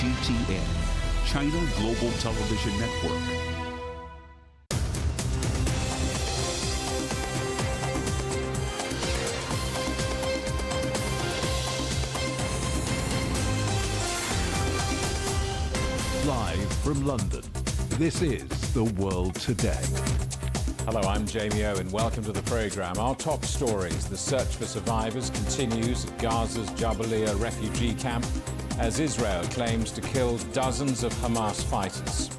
CGTN, China Global Television Network. Live from London, this is The World Today. Hello, I'm Jamie Owen. Welcome to the programme. Our top stories. The search for survivors continues at Gaza's Jabalia refugee camp as Israel claims to kill dozens of Hamas fighters.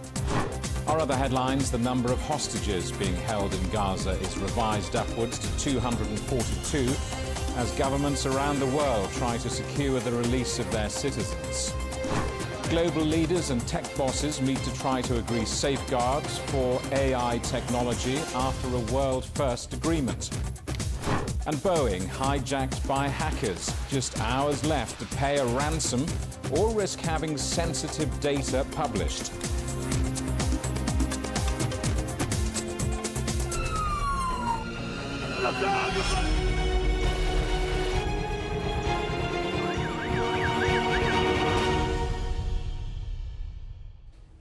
Our other headlines: the number of hostages being held in Gaza is revised upwards to 242 as governments around the world try to secure the release of their citizens. Global leaders and tech bosses meet to try to agree safeguards for AI technology after a world-first agreement. And Boeing hijacked by hackers. Just hours left to pay a ransom or risk having sensitive data published.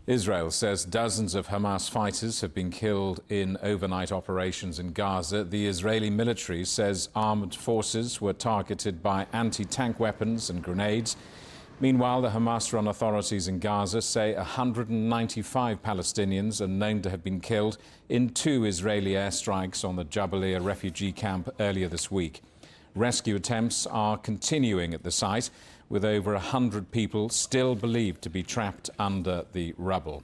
Israel says dozens of Hamas fighters have been killed in overnight operations in Gaza. The Israeli military says armed forces were targeted by anti-tank weapons and grenades. Meanwhile, the Hamas-run authorities in Gaza say 195 Palestinians are known to have been killed in 2 Israeli airstrikes on the Jabalia refugee camp earlier this week. Rescue attempts are continuing at the site, with over 100 people still believed to be trapped under the rubble.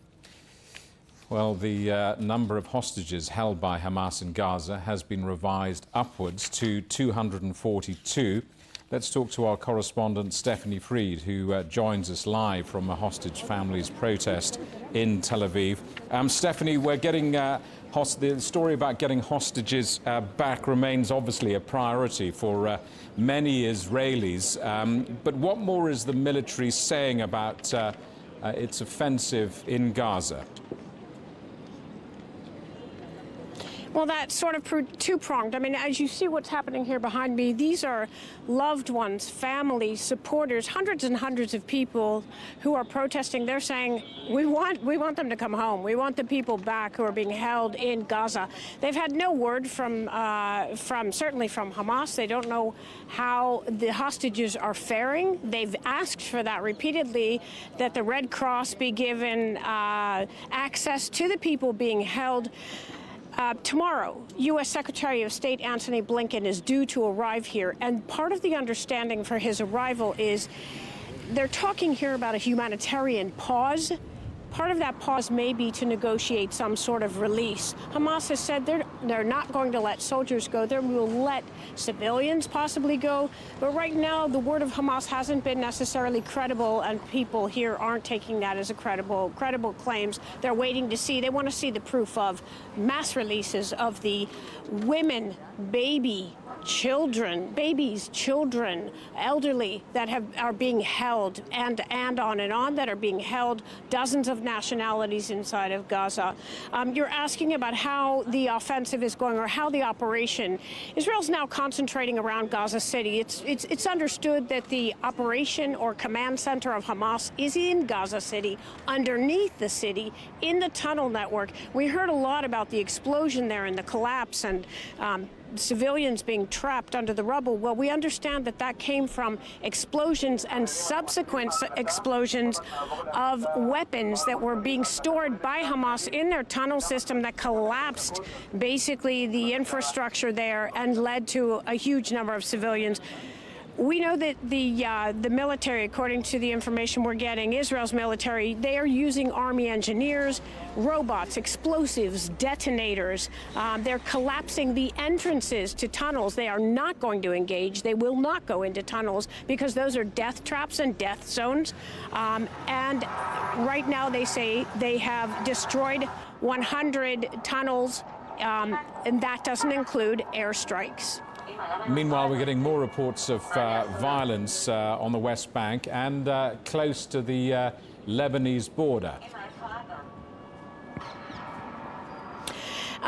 Well, the number of hostages held by Hamas in Gaza has been revised upwards to 242. Let's talk to our correspondent, Stephanie Freed, who joins us live from a hostage family's protest in Tel Aviv. Stephanie, we're getting the story about getting hostages back remains obviously a priority for many Israelis. But what more is the military saying about its offensive in Gaza? Well, that's sort of two-pronged. I mean, as you see what's happening here behind me, these are loved ones, families, supporters, hundreds and hundreds of people who are protesting. They're saying, we want them to come home. We want the people back who are being held in Gaza. They've had no word certainly from Hamas. They don't know how the hostages are faring. They've asked for that repeatedly, that the Red Cross be given access to the people being held. Tomorrow, U.S. Secretary of State Antony Blinken is due to arrive here, and part of the understanding for his arrival is they're talking here about a humanitarian pause. Part of that pause may be to negotiate some sort of release. Hamas has said they're not going to let soldiers go. They will let civilians possibly go. But right now, the word of Hamas hasn't been necessarily credible, and people here aren't taking that as a credible claims. They're waiting to see. They want to see the proof of mass releases of the women, babies, children, elderly that are being held, and on, that are being held, dozens of nationalities inside of Gaza. You're asking about how the offensive is going, or how the operation. Israel's now concentrating around Gaza City. It's understood that the operation or command center of Hamas is in Gaza City, underneath the city, in the tunnel network. We heard a lot about the explosion there and the collapse and civilians being trapped under the rubble. Well, we understand that came from explosions and subsequent explosions of weapons that were being stored by Hamas in their tunnel system that collapsed basically the infrastructure there and led to a huge number of civilians. We know that the military, according to the information we're getting, Israel's military, they are using army engineers, robots, explosives, detonators. They're collapsing the entrances to tunnels. They are not going to engage. They will not go into tunnels because those are death traps and death zones. And right now they say they have destroyed 100 tunnels, and that doesn't include airstrikes. Meanwhile, we're getting more reports of violence on the West Bank and close to the Lebanese border.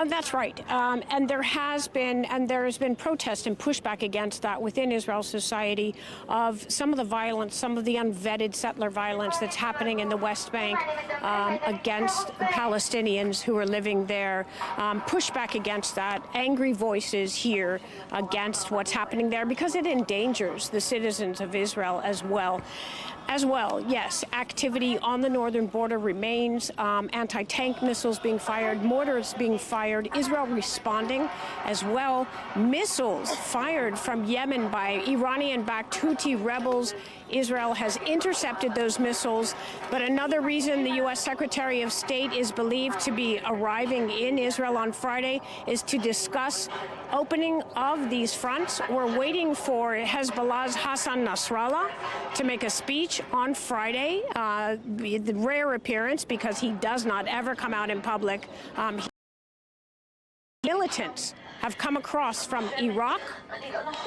That's right. And there has been protest and pushback against that within Israel society of some of the violence, some of the unvetted settler violence that's happening in the West Bank against Palestinians who are living there. Pushback against that, angry voices here against what's happening there because it endangers the citizens of Israel as well. Yes, activity on the northern border remains, anti-tank missiles being fired, mortars being fired, Israel responding as well, missiles fired from Yemen by Iranian-backed Houthi rebels. Israel has intercepted those missiles, but another reason the U.S. Secretary of State is believed to be arriving in Israel on Friday is to discuss opening of these fronts. We're waiting for Hezbollah's Hassan Nasrallah to make a speech on Friday, the rare appearance because he does not ever come out in public. Militants have come across from Iraq,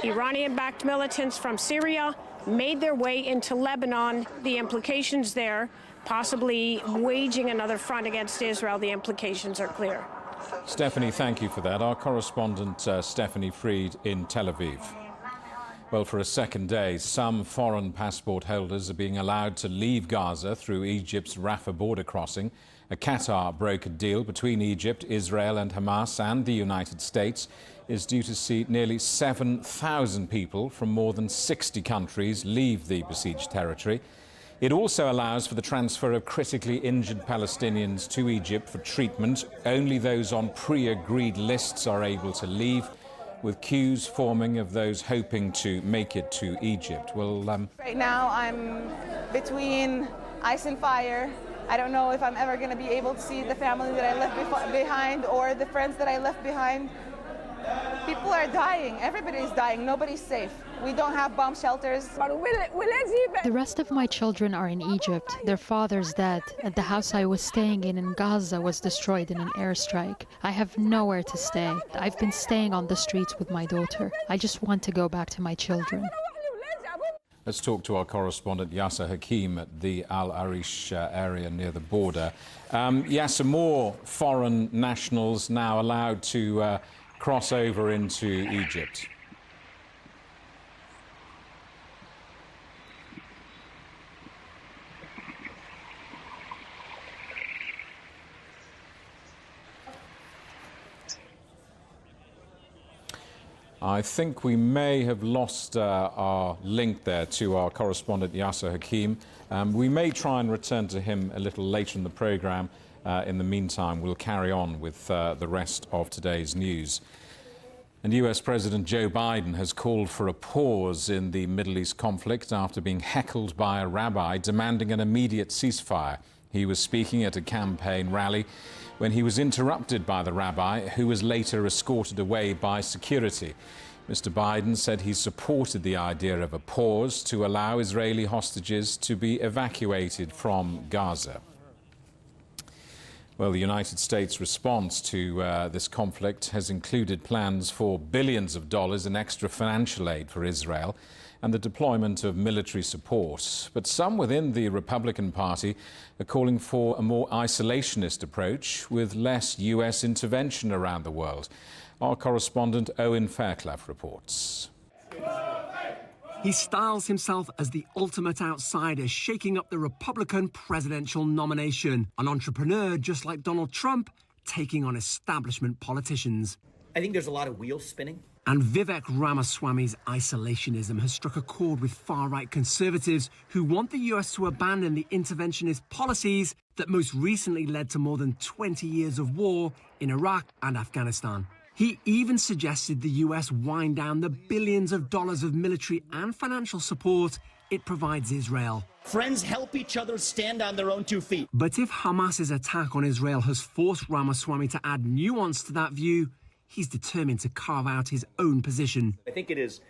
Iranian-backed militants from Syria, made their way into Lebanon. The implications there, possibly waging another front against Israel, the implications are clear. Stephanie, thank you for that. Our correspondent, Stephanie Fried in Tel Aviv. Well, for a second day, some foreign passport holders are being allowed to leave Gaza through Egypt's Rafah border crossing. A Qatar brokered deal between Egypt, Israel and Hamas and the United States is due to see nearly 7,000 people from more than 60 countries leave the besieged territory. It also allows for the transfer of critically injured Palestinians to Egypt for treatment. Only those on pre-agreed lists are able to leave, with queues forming of those hoping to make it to Egypt. Well, right now I'm between ice and fire. I don't know if I'm ever going to be able to see the family that I left behind or the friends that I left behind. People are dying. Everybody's dying. Nobody's safe. We don't have bomb shelters. The rest of my children are in Egypt. Their father's dead, and the house I was staying in Gaza was destroyed in an airstrike. I have nowhere to stay. I've been staying on the streets with my daughter. I just want to go back to my children. Let's talk to our correspondent Yasser Hakim at the Al Arish area near the border. Yasser, more foreign nationals now allowed to cross over into Egypt. I think we may have lost our link there to our correspondent Yasser Hakim. We may try and return to him a little later in the programme. In the meantime, we'll carry on with the rest of today's news. And US President Joe Biden has called for a pause in the Middle East conflict after being heckled by a rabbi demanding an immediate ceasefire. He was speaking at a campaign rally when he was interrupted by the rabbi, who was later escorted away by security. Mr. Biden said he supported the idea of a pause to allow Israeli hostages to be evacuated from Gaza. Well, the United States' response to this conflict has included plans for billions of dollars in extra financial aid for Israel and the deployment of military support. But some within the Republican Party are calling for a more isolationist approach with less US intervention around the world. Our correspondent Owen Fairclough reports. He styles himself as the ultimate outsider, shaking up the Republican presidential nomination. An entrepreneur just like Donald Trump, taking on establishment politicians. I think there's a lot of wheels spinning. And Vivek Ramaswamy's isolationism has struck a chord with far-right conservatives who want the US to abandon the interventionist policies that most recently led to more than 20 years of war in Iraq and Afghanistan. He even suggested the US wind down the billions of dollars of military and financial support it provides Israel. Friends help each other stand on their own 2 feet. But if Hamas's attack on Israel has forced Ramaswamy to add nuance to that view, he's determined to carve out his own position. I think it is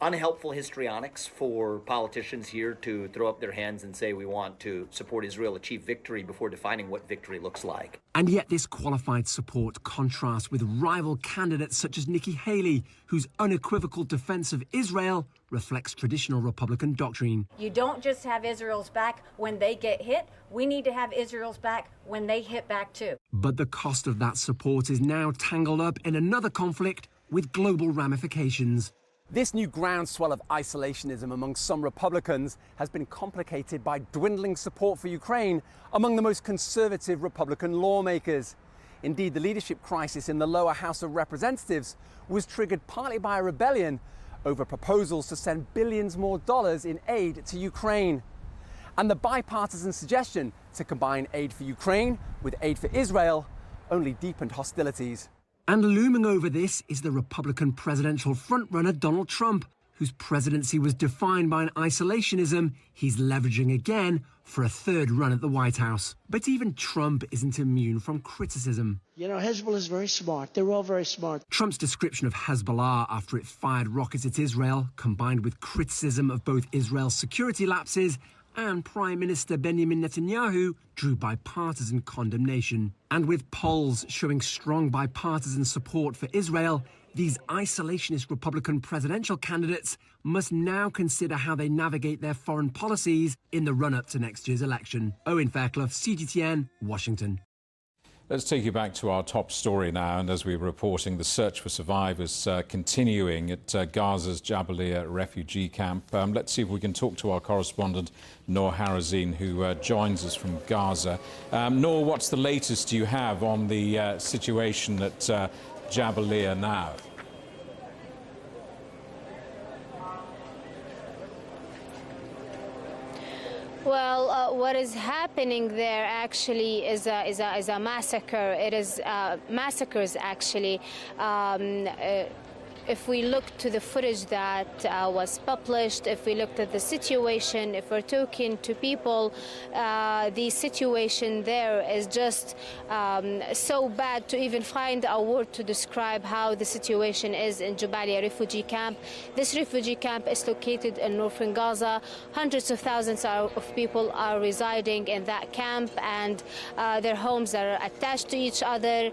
unhelpful histrionics for politicians here to throw up their hands and say we want to support Israel achieve victory before defining what victory looks like. And yet this qualified support contrasts with rival candidates such as Nikki Haley, whose unequivocal defense of Israel reflects traditional Republican doctrine. You don't just have Israel's back when they get hit. We need to have Israel's back when they hit back too. But the cost of that support is now tangled up in another conflict with global ramifications. This new groundswell of isolationism among some Republicans has been complicated by dwindling support for Ukraine among the most conservative Republican lawmakers. Indeed, the leadership crisis in the lower House of Representatives was triggered partly by a rebellion over proposals to send billions more dollars in aid to Ukraine. And the bipartisan suggestion to combine aid for Ukraine with aid for Israel only deepened hostilities. And looming over this is the Republican presidential frontrunner Donald Trump, whose presidency was defined by an isolationism he's leveraging again for a third run at the White House. But even Trump isn't immune from criticism. You know, Hezbollah is very smart. They're all very smart. Trump's description of Hezbollah after it fired rockets at Israel, combined with criticism of both Israel's security lapses and Prime Minister Benjamin Netanyahu, drew bipartisan condemnation. And with polls showing strong bipartisan support for Israel, these isolationist Republican presidential candidates must now consider how they navigate their foreign policies in the run-up to next year's election. Owen Fairclough, CGTN, Washington. Let's take you back to our top story now, and as we were reporting, the search for survivors continuing at Gaza's Jabalia refugee camp. Let's see if we can talk to our correspondent, Noor Harazin, who joins us from Gaza. Noor, what's the latest you have on the situation at Jabalia now? Well, what is happening there actually is a massacre. It is massacres actually. If we look to the footage that was published, if we looked at the situation, if we're talking to people, the situation there is just so bad to even find a word to describe how the situation is in Jabalia refugee camp. This refugee camp is located in northern Gaza. Hundreds of thousands of people are residing in that camp, and their homes are attached to each other,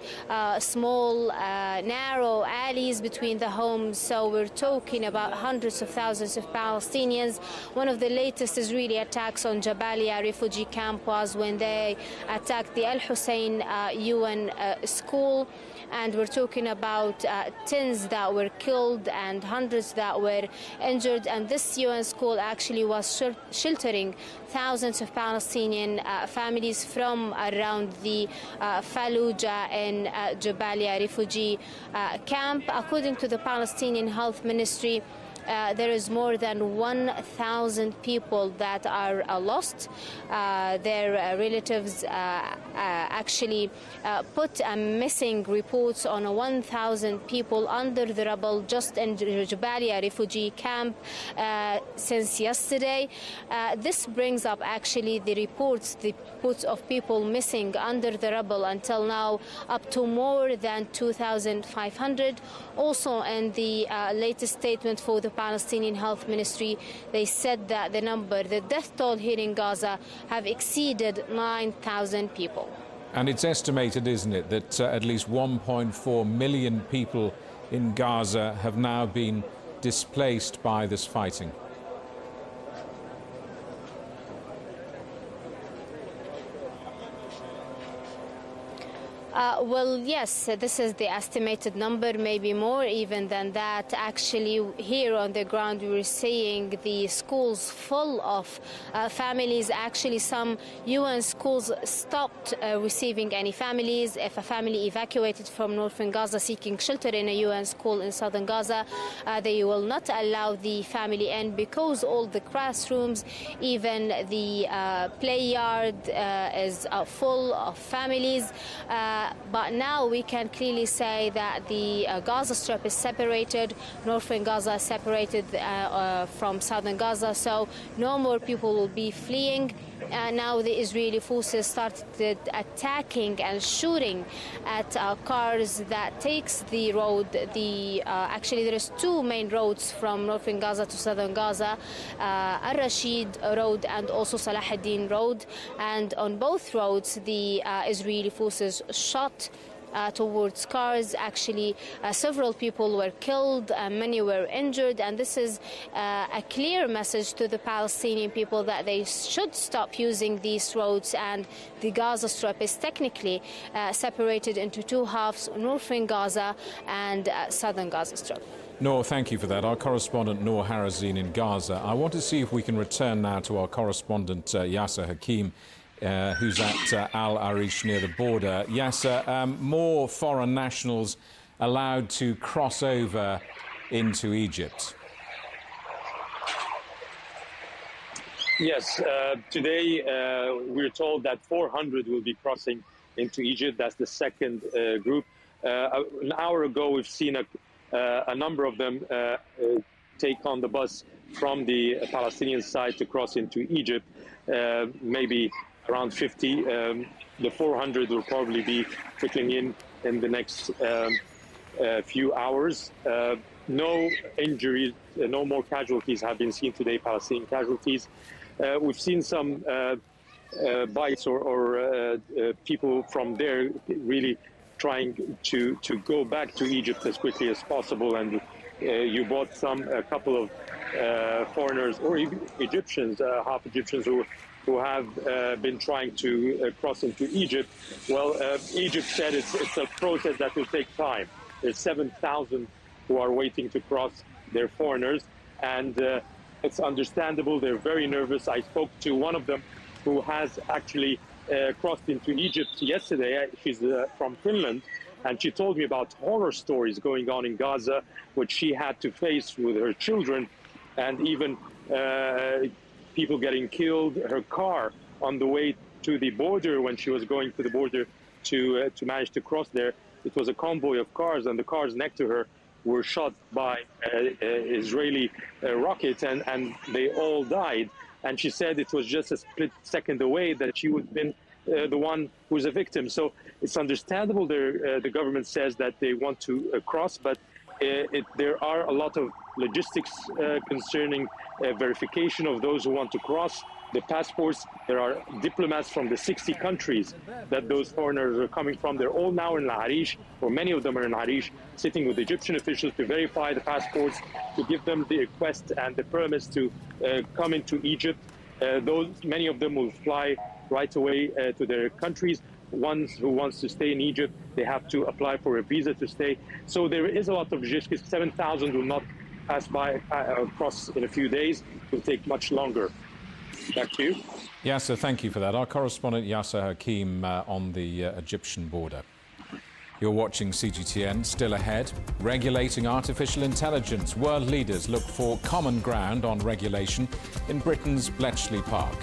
small, narrow alleys between the homes. So we're talking about hundreds of thousands of Palestinians. One of the latest Israeli attacks on Jabalia refugee camp was when they attacked the Al Hussein UN school. And we're talking about tens that were killed and hundreds that were injured. And this UN school actually was sheltering thousands of Palestinian families from around the Fallujah and Jabalia refugee camp. According to the Palestinian Health Ministry, there is more than 1,000 people that are lost. Their relatives actually put missing reports on 1,000 people under the rubble just in the Jabalia refugee camp since yesterday. This brings up actually the reports of people missing under the rubble until now up to more than 2,500. Also, in the latest statement for the Palestinian Health Ministry, they said that the death toll here in Gaza have exceeded 9,000 people. And it's estimated, isn't it, that at least 1.4 million people in Gaza have now been displaced by this fighting? Well, yes, this is the estimated number, maybe more even than that. Actually, here on the ground, we're seeing the schools full of families. Actually, some UN schools stopped receiving any families. If a family evacuated from northern Gaza seeking shelter in a UN school in southern Gaza, they will not allow the family in because all the classrooms, even the play yard is full of families. But now we can clearly say that the Gaza Strip is separated, northern Gaza is separated from southern Gaza, so no more people will be fleeing. now the Israeli forces started attacking and shooting at cars that takes the road. Actually, there is two main roads from northern Gaza to southern Gaza, Al-Rashid Road and also Salah ad-Din Road. And on both roads, the Israeli forces shot towards cars. Actually, several people were killed, many were injured, and this is a clear message to the Palestinian people that they should stop using these roads. And the Gaza Strip is technically separated into two halves, northern Gaza and southern Gaza Strip. Noor, thank you for that. Our correspondent Noor Harazin in Gaza. I want to see if we can return now to our correspondent Yasser Hakim, who's at Al Arish near the border. Yasser, more foreign nationals allowed to cross over into Egypt. Yes, today we're told that 400 will be crossing into Egypt. That's the second group. An hour ago, we've seen a number of them take on the bus from the Palestinian side to cross into Egypt, maybe around 50. The 400 will probably be trickling in the next few hours. No injuries, no more casualties have been seen today, Palestinian casualties. We've seen some bites or people from there really trying to go back to Egypt as quickly as possible. And you brought a couple of foreigners or even Egyptians, half Egyptians who have been trying to cross into Egypt. Well, Egypt said it's a process that will take time. There's 7,000 who are waiting to cross. They're foreigners, and it's understandable. They're very nervous. I spoke to one of them who has actually crossed into Egypt yesterday. She's from Finland, and she told me about horror stories going on in Gaza, which she had to face with her children, and even people getting killed. Her car on the way to the border, when she was going to the border to manage to cross there, it was a convoy of cars, and the cars next to her were shot by Israeli rockets, and they all died. And she said it was just a split second away that she would have been the one who was a victim. So it's understandable. The government says that they want to cross, but there are a lot of logistics concerning verification of those who want to cross. The passports, there are diplomats from the 60 countries that those foreigners are coming from. They're all now in Al-Arish, or many of them are in Al-Arish, sitting with Egyptian officials to verify the passports, to give them the request and the permits to come into Egypt. Many of them will fly right away to their countries. Ones who wants to stay in Egypt, they have to apply for a visa to stay. So there is a lot of logistics. 7,000 will not pass by across in a few days. It will take much longer. Back to you. Yasser, thank you for that. Our correspondent Yasser Hakim on the Egyptian border. You're watching CGTN. Still ahead, regulating artificial intelligence. World leaders look for common ground on regulation in Britain's Bletchley Park.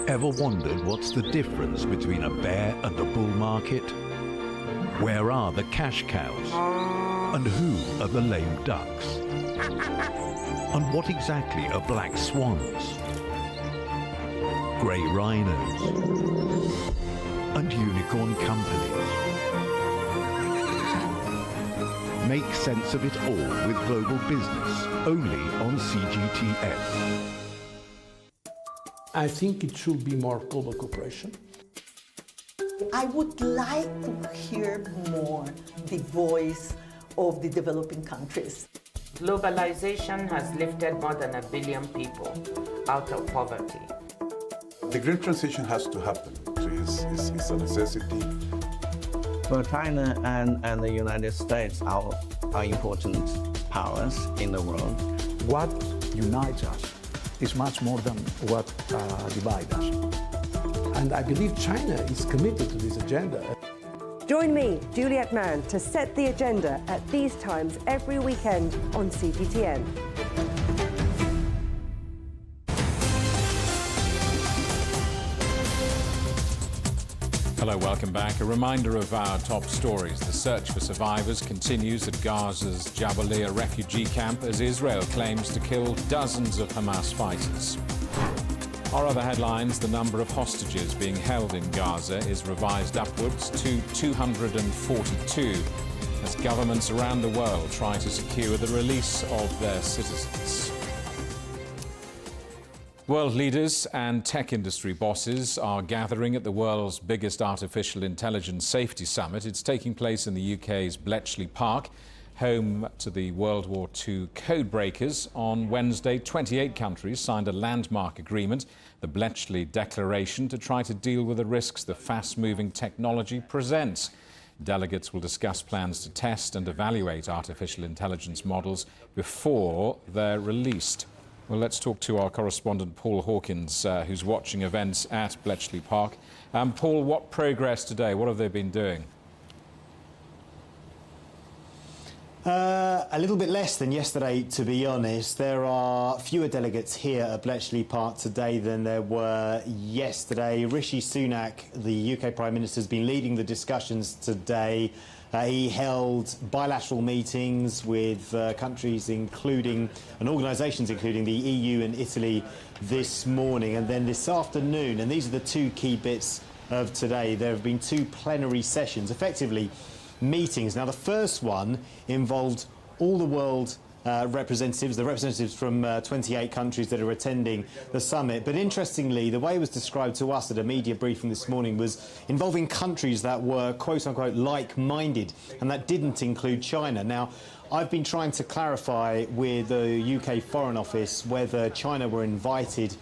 Ever wondered what's the difference between a bear and a bull market? Where are the cash cows? And who are the lame ducks? And what exactly are black swans? Grey rhinos? And unicorn companies? Make sense of it all with Global Business, only on CGTN. I think it should be more global cooperation. I would like to hear more the voice of the developing countries. Globalization has lifted more than 1 billion people out of poverty. The green transition has to happen. It's a necessity. Well, China and the United States are important powers in the world. What unites us is much more than what divides us. And I believe China is committed to this agenda. Join me, Juliet Mann, to set the agenda at these times every weekend on CGTN. Hello, welcome back. A reminder of our top stories. The search for survivors continues at Gaza's Jabalia refugee camp as Israel claims to kill dozens of Hamas fighters. Our other headlines: the number of hostages being held in Gaza is revised upwards to 242 as governments around the world try to secure the release of their citizens. World leaders and tech industry bosses are gathering at the world's biggest artificial intelligence safety summit. It's taking place in the UK's Bletchley Park, home to the World War II codebreakers. On Wednesday, 28 countries signed a landmark agreement, the Bletchley Declaration, to try to deal with the risks the fast-moving technology presents. Delegates will discuss plans to test and evaluate artificial intelligence models before they're released. Well, let's talk to our correspondent Paul Hawkins, who's watching events at Bletchley Park. Paul, what progress today? What have they been doing? A little bit less than yesterday, to be honest. There are fewer delegates here at Bletchley Park today than there were yesterday. Rishi Sunak, the UK Prime Minister, has been leading the discussions today. He held bilateral meetings with countries including, and organisations including the EU and Italy this morning. And then this afternoon, and these are the two key bits of today, there have been two plenary sessions, effectively meetings. Now, the first one involved all the world representatives, the representatives from 28 countries that are attending the summit. But interestingly, the way it was described to us at a media briefing this morning was involving countries that were, quote-unquote, like-minded, and that didn't include China. Now, I've been trying to clarify with the UK Foreign Office whether China were invited,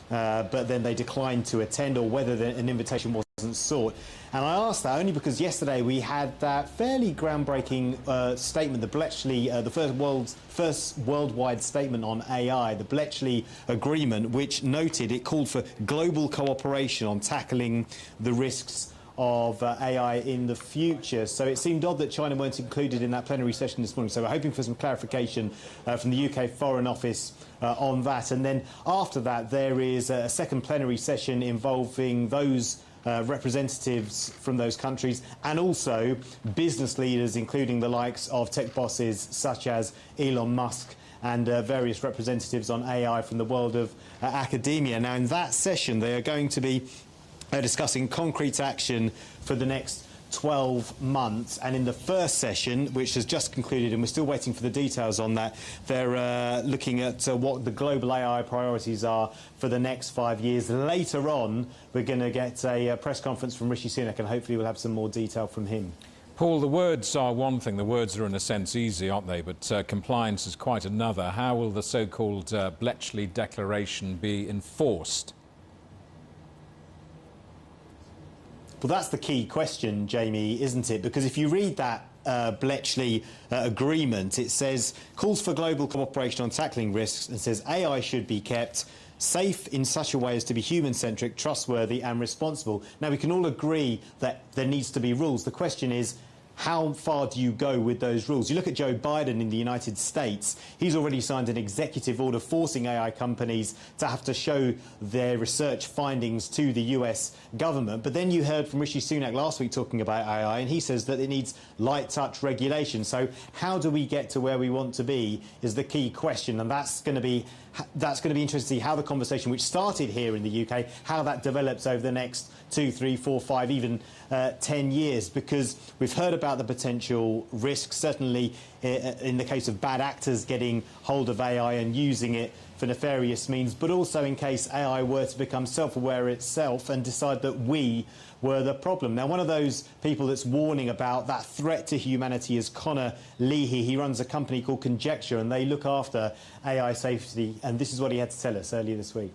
but then they declined to attend, or whether an invitation wasn't sought. And I asked that only because yesterday we had that fairly groundbreaking statement, the Bletchley, the first worldwide statement on AI, the Bletchley Agreement, which noted it called for global cooperation on tackling the risks of AI in the future. So it seemed odd that China weren't included in that plenary session this morning. So we're hoping for some clarification from the UK Foreign Office on that. And then after that, there is a second plenary session involving those representatives from those countries and also business leaders, including the likes of tech bosses such as Elon Musk and various representatives on AI from the world of academia. Now, in that session, they are going to be discussing concrete action for the next 12 months. And in the first session, which has just concluded, and we're still waiting for the details on that, they're looking at what the global AI priorities are for the next 5 years. Later on, we're going to get a press conference from Rishi Sunak, and hopefully we'll have some more detail from him. Paul, the words are one thing. The words are in a sense easy, aren't they? But compliance is quite another. How will the so-called Bletchley Declaration be enforced? Well, that's the key question, Jamie, isn't it? Because if you read that Bletchley agreement, it says, calls for global cooperation on tackling risks, and says AI should be kept safe in such a way as to be human-centric, trustworthy and responsible. Now, we can all agree that there needs to be rules. The question is, how far do you go with those rules? You look at Joe Biden in the United States. He's already signed an executive order forcing AI companies to have to show their research findings to the US government. But then you heard from Rishi Sunak last week talking about AI, and he says that it needs light touch regulation. So how do we get to where we want to be is the key question, and that's going to be interesting to see how the conversation, which started here in the UK, how that develops over the next 2, 3, 4, 5, even 10 years, because we've heard about the potential risks, certainly in the case of bad actors getting hold of AI and using it for nefarious means, but also in case AI were to become self-aware itself and decide that we were the problem. Now, one of those people that's warning about that threat to humanity is Connor Leahy. He runs a company called Conjecture, and they look after AI safety, and this is what he had to tell us earlier this week.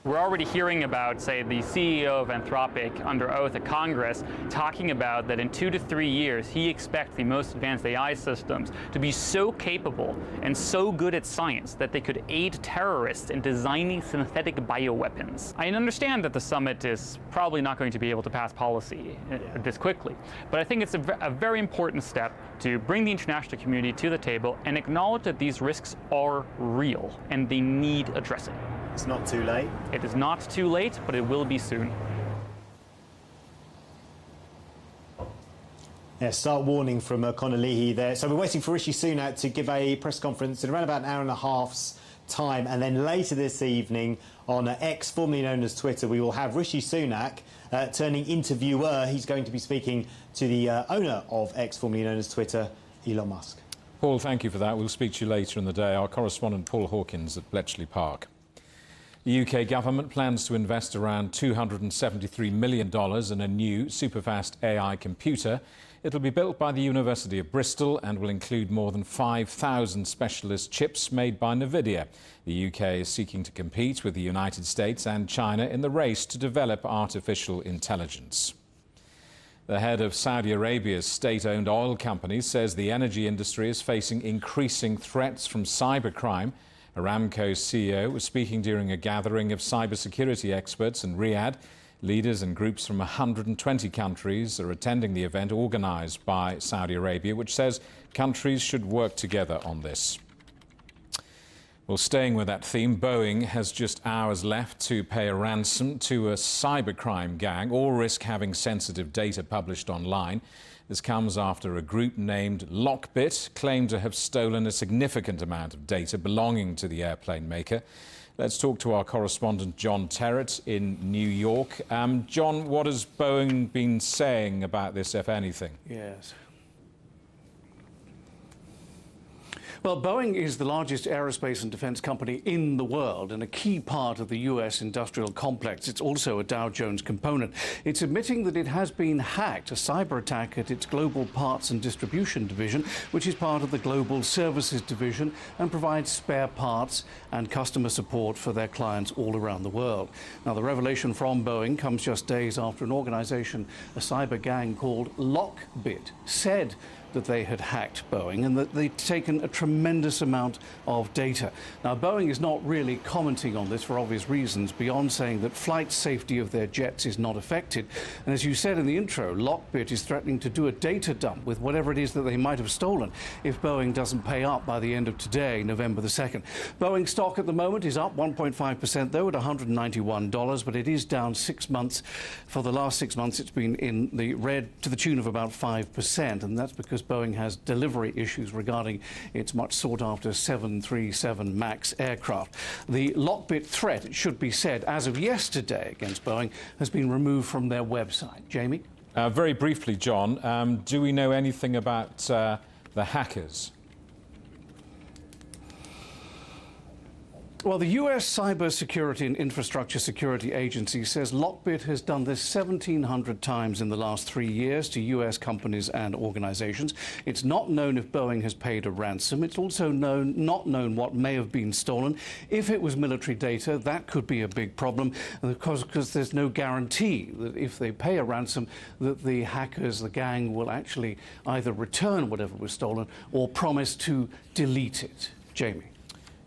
We're already hearing about, say, the CEO of Anthropic under oath at Congress talking about that in 2 to 3 years, he expects the most advanced AI systems to be so capable and so good at science that they could aid terrorists in designing synthetic bioweapons. I understand that the summit is probably not going to be able to pass policy this quickly, but I think it's a very important step to bring the international community to the table and acknowledge that these risks are real and they need addressing. It's not too late. It is not too late, but it will be soon. Yeah, start warning from Conor Leahy there. So we're waiting for Rishi Sunak to give a press conference in around about an hour and a half's time, and then later this evening on X, formerly known as Twitter, we will have Rishi Sunak turning interviewer. He's going to be speaking to the owner of X, formerly known as Twitter, Elon Musk. Paul, thank you for that. We'll speak to you later in the day. Our correspondent Paul Hawkins at Bletchley Park. The UK government plans to invest around $273 million in a new superfast AI computer. It'll be built by the University of Bristol and will include more than 5,000 specialist chips made by NVIDIA. The UK is seeking to compete with the United States and China in the race to develop artificial intelligence. The head of Saudi Arabia's state-owned oil company says the energy industry is facing increasing threats from cybercrime. Aramco's CEO was speaking during a gathering of cybersecurity experts in Riyadh. Leaders and groups from 120 countries are attending the event organised by Saudi Arabia, which says countries should work together on this. Well, staying with that theme, Boeing has just hours left to pay a ransom to a cybercrime gang or risk having sensitive data published online. This comes after a group named Lockbit claimed to have stolen a significant amount of data belonging to the airplane maker. Let's talk to our correspondent John Terrett in New York. John, what has Boeing been saying about this, if anything? Yes. Well, Boeing is the largest aerospace and defense company in the world and a key part of the U.S. industrial complex. It's also a Dow Jones component. It's admitting that it has been hacked, a cyber attack at its global parts and distribution division, which is part of the global services division and provides spare parts and customer support for their clients all around the world. Now, the revelation from Boeing comes just days after an organization, a cyber gang called Lockbit, said that they had hacked Boeing and that they'd taken a tremendous amount of data. Now, Boeing is not really commenting on this for obvious reasons, beyond saying that flight safety of their jets is not affected. And as you said in the intro, Lockbit is threatening to do a data dump with whatever it is that they might have stolen if Boeing doesn't pay up by the end of today, November the 2nd. Boeing stock at the moment is up 1.5%, though, at $191, but it is down 6 months. For the last 6 months, it's been in the red to the tune of about 5%, and that's because Boeing has delivery issues regarding its much sought-after 737 MAX aircraft. The Lockbit threat, it should be said, as of yesterday against Boeing, has been removed from their website. Jamie? Very briefly, John, do we know anything about the hackers? Well, the U.S. Cyber Security and Infrastructure Security Agency says Lockbit has done this 1,700 times in the last 3 years to U.S. companies and organizations. It's not known if Boeing has paid a ransom. It's also not known what may have been stolen. If it was military data, that could be a big problem, because there's no guarantee that if they pay a ransom, that the hackers, the gang, will actually either return whatever was stolen or promise to delete it. Jamie?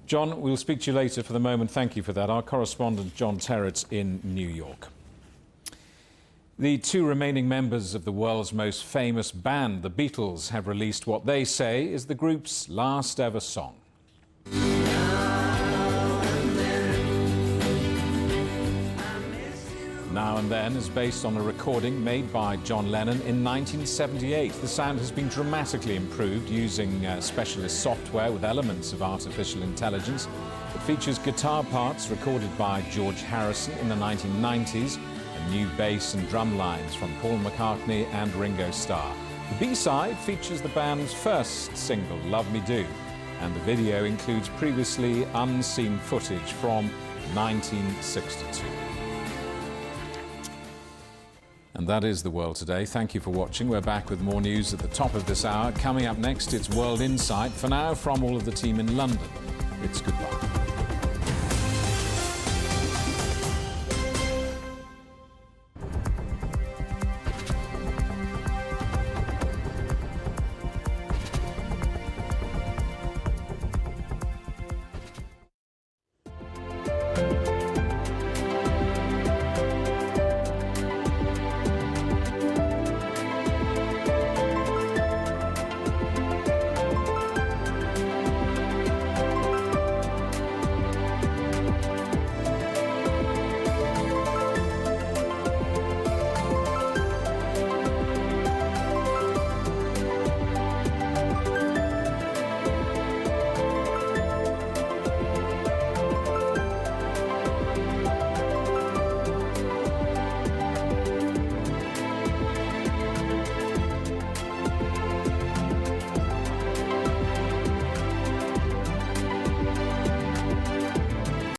John, we'll speak to you later. For the moment, thank you for that. Our correspondent John Terrett in New York. The two remaining members of the world's most famous band, the Beatles, have released what they say is the group's last ever song. Now and Then is based on a recording made by John Lennon in 1978. The sound has been dramatically improved using specialist software with elements of artificial intelligence. It features guitar parts recorded by George Harrison in the 1990s and new bass and drum lines from Paul McCartney and Ringo Starr. The B-side features the band's first single, Love Me Do, and the video includes previously unseen footage from 1962. And that is The World Today. Thank you for watching. We're back with more news at the top of this hour. Coming up next, it's World Insight. For now, from all of the team in London, it's goodbye.